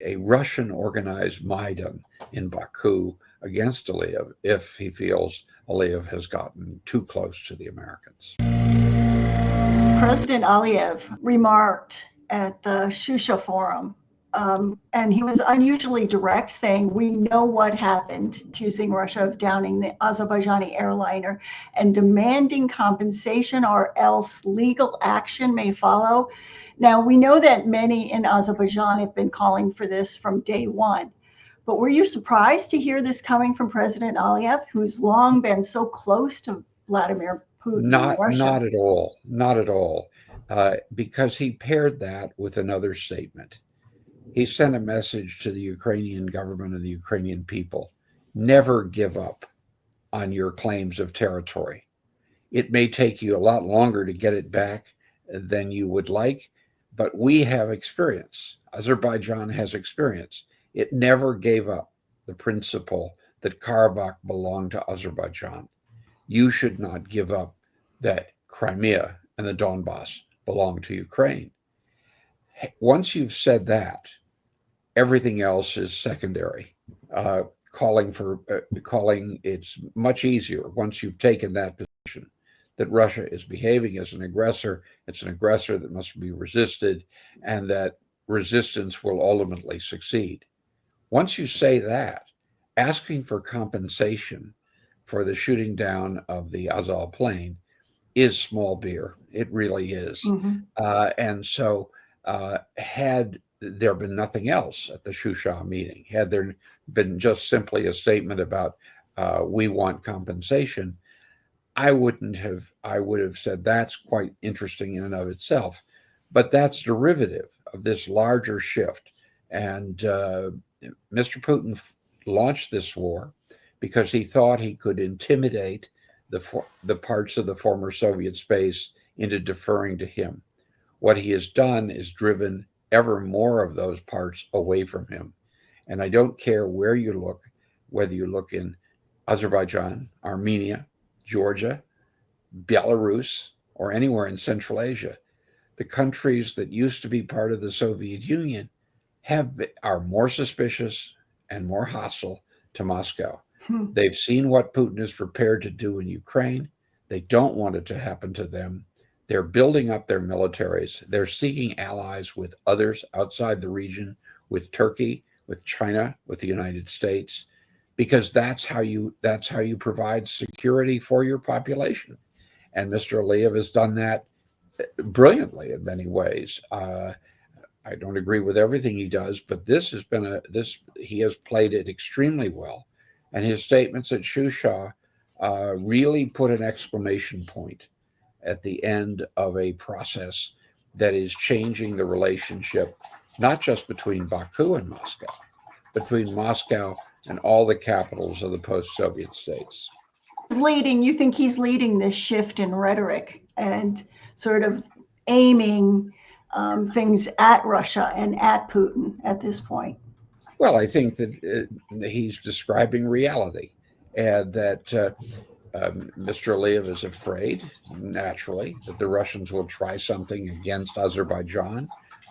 a Russian organized Maidan in Baku against Aliyev if he feels Aliyev has gotten too close to the Americans. President Aliyev remarked at the Shusha Forum, and he was unusually direct, saying, "We know what happened," accusing Russia of downing the Azerbaijani airliner and demanding compensation or else legal action may follow. Now, we know that many in Azerbaijan have been calling for this from day one. But were you surprised to hear this coming from President Aliyev, who's long been so close to Vladimir Putin and Russia? Not at all. Not at all. Because he paired that with another statement. He sent a message to the Ukrainian government and the Ukrainian people. Never give up on your claims of territory. It may take you a lot longer to get it back than you would like, but we have experience. Azerbaijan has experience. It never gave up the principle that Karabakh belonged to Azerbaijan. You should not give up that Crimea and the Donbass belong to Ukraine. Once you've said that, everything else is secondary. Calling it's much easier once you've taken that position that Russia is behaving as an aggressor. It's an aggressor that must be resisted, and that resistance will ultimately succeed. Once you say that, asking for compensation for the shooting down of the Azov plane is small beer. It really is. And so had there been nothing else at the Shusha meeting, had there been just simply a statement about we want compensation, I would have said that's quite interesting in and of itself. But that's derivative of this larger shift. And Mr. Putin launched this war because he thought he could intimidate the parts of the former Soviet space into deferring to him. What he has done is driven ever more of those parts away from him. And I don't care where you look, whether you look in Azerbaijan, Armenia, Georgia, Belarus, or anywhere in Central Asia, the countries that used to be part of the Soviet Union are more suspicious and more hostile to Moscow. They've seen what Putin is prepared to do in Ukraine. They don't want it to happen to them. They're building up their militaries. They're seeking allies with others outside the region, with Turkey, with China, with the United States, because that's how you provide security for your population. And Mr. Aliyev has done that brilliantly in many ways. I don't agree with everything he does, but he has played it extremely well. And his statements at Shusha really put an exclamation point at the end of a process that is changing the relationship, not just between Baku and Moscow, between Moscow and all the capitals of the post-Soviet states. You think he's leading this shift in rhetoric and sort of aiming things at Russia and at Putin at this point? Well, I think that he's describing reality, and that Mr. Aliyev is afraid, naturally, that the Russians will try something against Azerbaijan,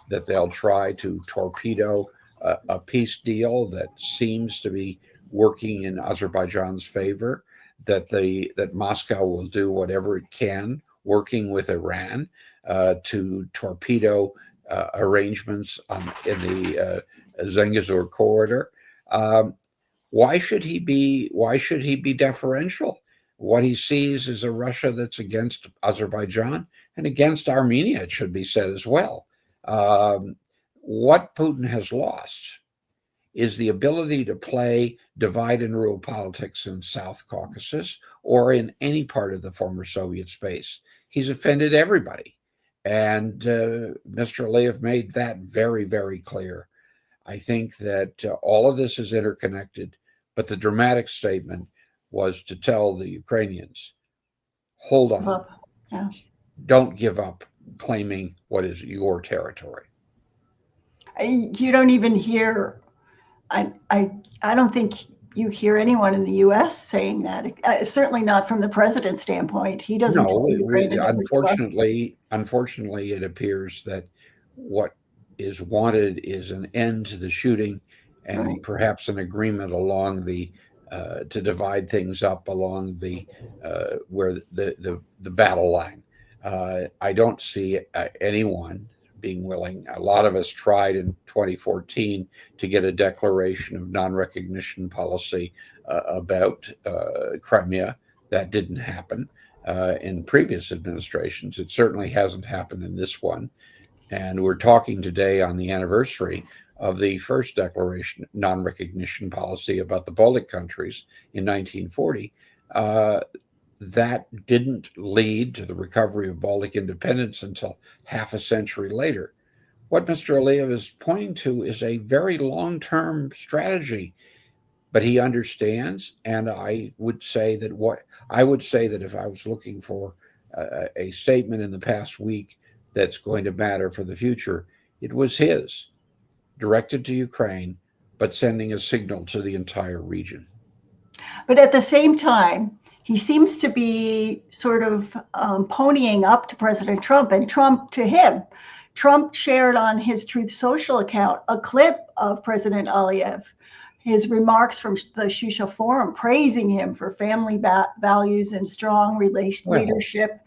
that they'll try to torpedo a peace deal that seems to be working in Azerbaijan's favor, that Moscow will do whatever it can, working with Iran, to torpedo arrangements in the Zangazur corridor. Why should he be deferential? What he sees is a Russia that's against Azerbaijan and against Armenia, it should be said as well. What Putin has lost is the ability to play divide and rule politics in South Caucasus or in any part of the former Soviet space. He's offended everybody. And Mr. Aliyev made that very, very clear. I think that all of this is interconnected, but the dramatic statement was to tell the Ukrainians, hold on, don't give up claiming what is your territory. You don't even hear, I don't think you hear anyone in the U.S. saying that, certainly not from the president's standpoint. He doesn't. No, unfortunately, it appears that what is wanted is an end to the shooting and Right. perhaps an agreement along the to divide things up along the where the battle line. I don't see anyone being willing. A lot of us tried in 2014 to get a declaration of non-recognition policy about Crimea. That didn't happen in previous administrations. It certainly hasn't happened in this one. And we're talking today on the anniversary of the first declaration, non-recognition policy about the Baltic countries in 1940. That didn't lead to the recovery of Baltic independence until half a century later. What Mr. Aliyev is pointing to is a very long-term strategy, but he understands. And I would say that if I was looking for a statement in the past week that's going to matter for the future, it was his, directed to Ukraine, but sending a signal to the entire region. But at the same time, he seems to be sort of ponying up to President Trump and Trump to him. Trump shared on his Truth Social account a clip of President Aliyev, his remarks from the Shusha Forum, praising him for family values and strong leadership.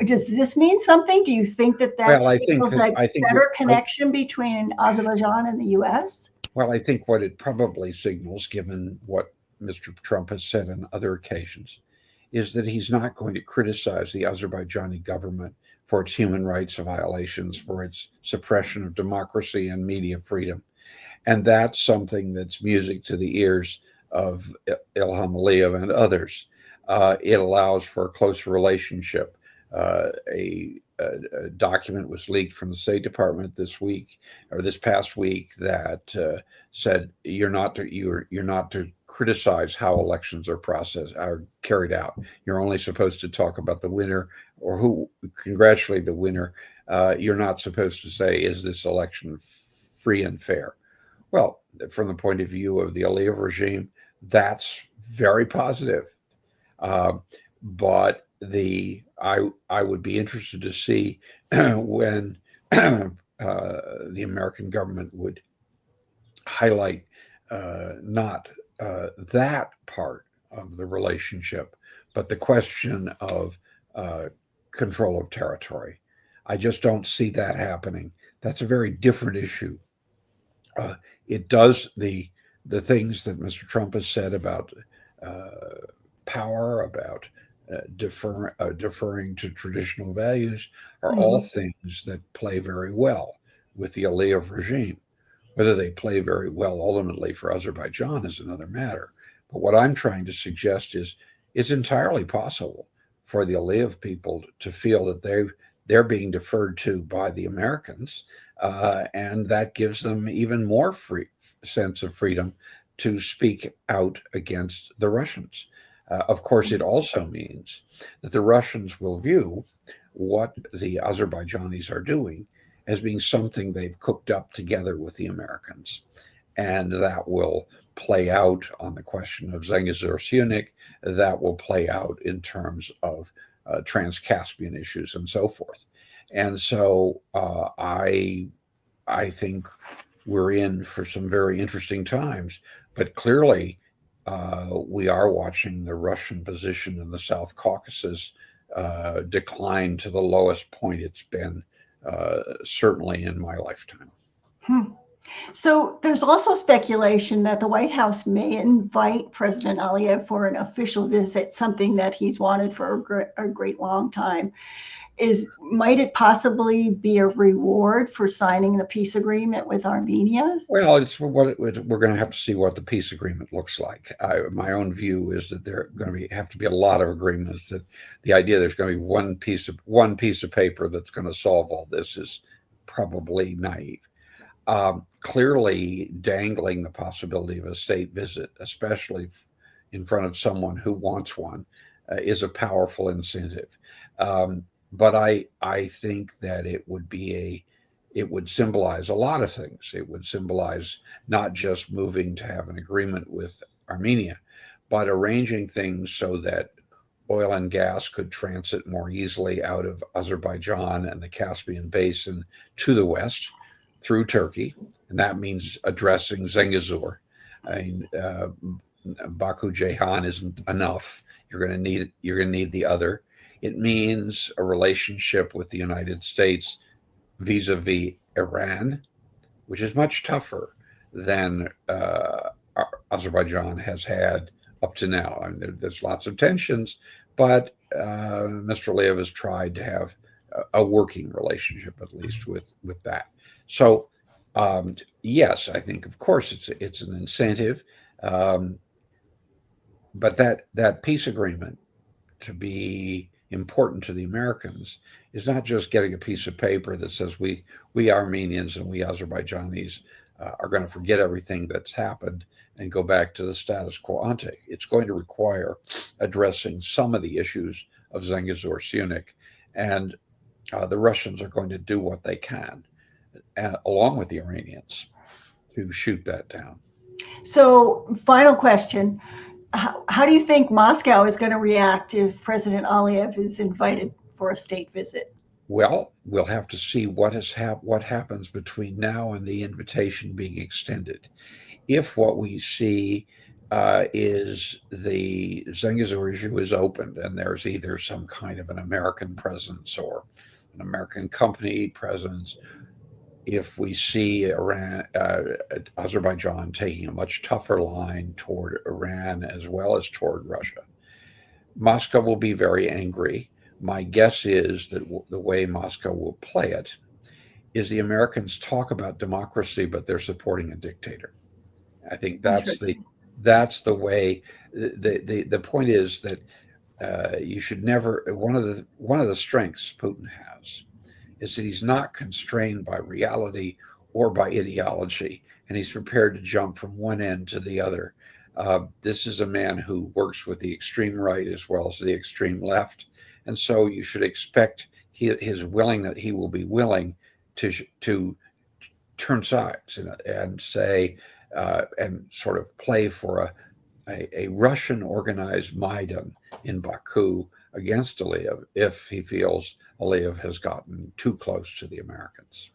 Does this mean something? Do you think that signals a better connection between Azerbaijan and the U.S.? Well, I think what it probably signals, given what Mr. Trump has said on other occasions, is that he's not going to criticize the Azerbaijani government for its human rights violations, for its suppression of democracy and media freedom. And that's something that's music to the ears of Ilham Aliyev and others. It allows for a close relationship. A document was leaked from the State Department this past week that said you're not to criticize how elections are carried out. You're only supposed to talk about the winner or congratulate the winner. You're not supposed to say, is this election free and fair? Well, from the point of view of the Aliyev regime, that's very positive. But I would be interested to see when the American government would highlight not that part of the relationship, but the question of control of territory. I just don't see that happening. That's a very different issue. It does the things that Mr. Trump has said about power, about deferring to traditional values, are all things that play very well with the Aliyev regime. Whether they play very well ultimately for Azerbaijan is another matter. But what I'm trying to suggest is it's entirely possible for the Aliyev people to feel that they're being deferred to by the Americans, and that gives them even more sense of freedom to speak out against the Russians. Of course, it also means that the Russians will view what the Azerbaijanis are doing as being something they've cooked up together with the Americans. And that will play out on the question of Zangazur Syunik. That will play out in terms of Trans-Caspian issues and so forth. And so I think we're in for some very interesting times. But clearly, we are watching the Russian position in the South Caucasus decline to the lowest point it's been, certainly in my lifetime. So there's also speculation that the White House may invite President Aliyev for an official visit, something that he's wanted for a great long time. Might it possibly be a reward for signing the peace agreement with Armenia? Well, we're going to have to see what the peace agreement looks like. My own view is that there are going to have to be a lot of agreements. That the idea there's going to be one piece of paper that's going to solve all this is probably naive. Clearly, dangling the possibility of a state visit, especially in front of someone who wants one, is a powerful incentive. But I think that it would symbolize a lot of things. It would symbolize not just moving to have an agreement with Armenia, but arranging things so that oil and gas could transit more easily out of Azerbaijan and the Caspian Basin to the West through Turkey, and that means addressing Zangazur. I mean, Baku Ceyhan isn't enough. You're going to need the other. It means a relationship with the United States vis-a-vis Iran, which is much tougher than Azerbaijan has had up to now. I mean, there's lots of tensions, but Mr. Aliyev has tried to have a working relationship, at least with that. So, yes, I think, of course, it's an incentive, but that peace agreement, to be important to the Americans, is not just getting a piece of paper that says we Armenians and we Azerbaijanis are going to forget everything that's happened and go back to the status quo ante. It's going to require addressing some of the issues of Zangazur Sunik, and the Russians are going to do what they can, along with the Iranians, to shoot that down. So, final question. How do you think Moscow is going to react if President Aliyev is invited for a state visit? Well, we'll have to see what happens between now and the invitation being extended. If what we see is the Zangazur issue is opened and there's either some kind of an American presence or an American company presence, if we see Azerbaijan taking a much tougher line toward Iran as well as toward Russia, Moscow will be very angry. My guess is that the way Moscow will play it is the Americans talk about democracy, but they're supporting a dictator. I think that's the way. The point is that you should never. One of the strengths Putin has is that he's not constrained by reality or by ideology, and he's prepared to jump from one end to the other. This is a man who works with the extreme right as well as the extreme left, and so you should expect he will be willing to turn sides and say and sort of play for a Russian organized Maidan in Baku against Aliyev if he feels Aliyev has gotten too close to the Americans.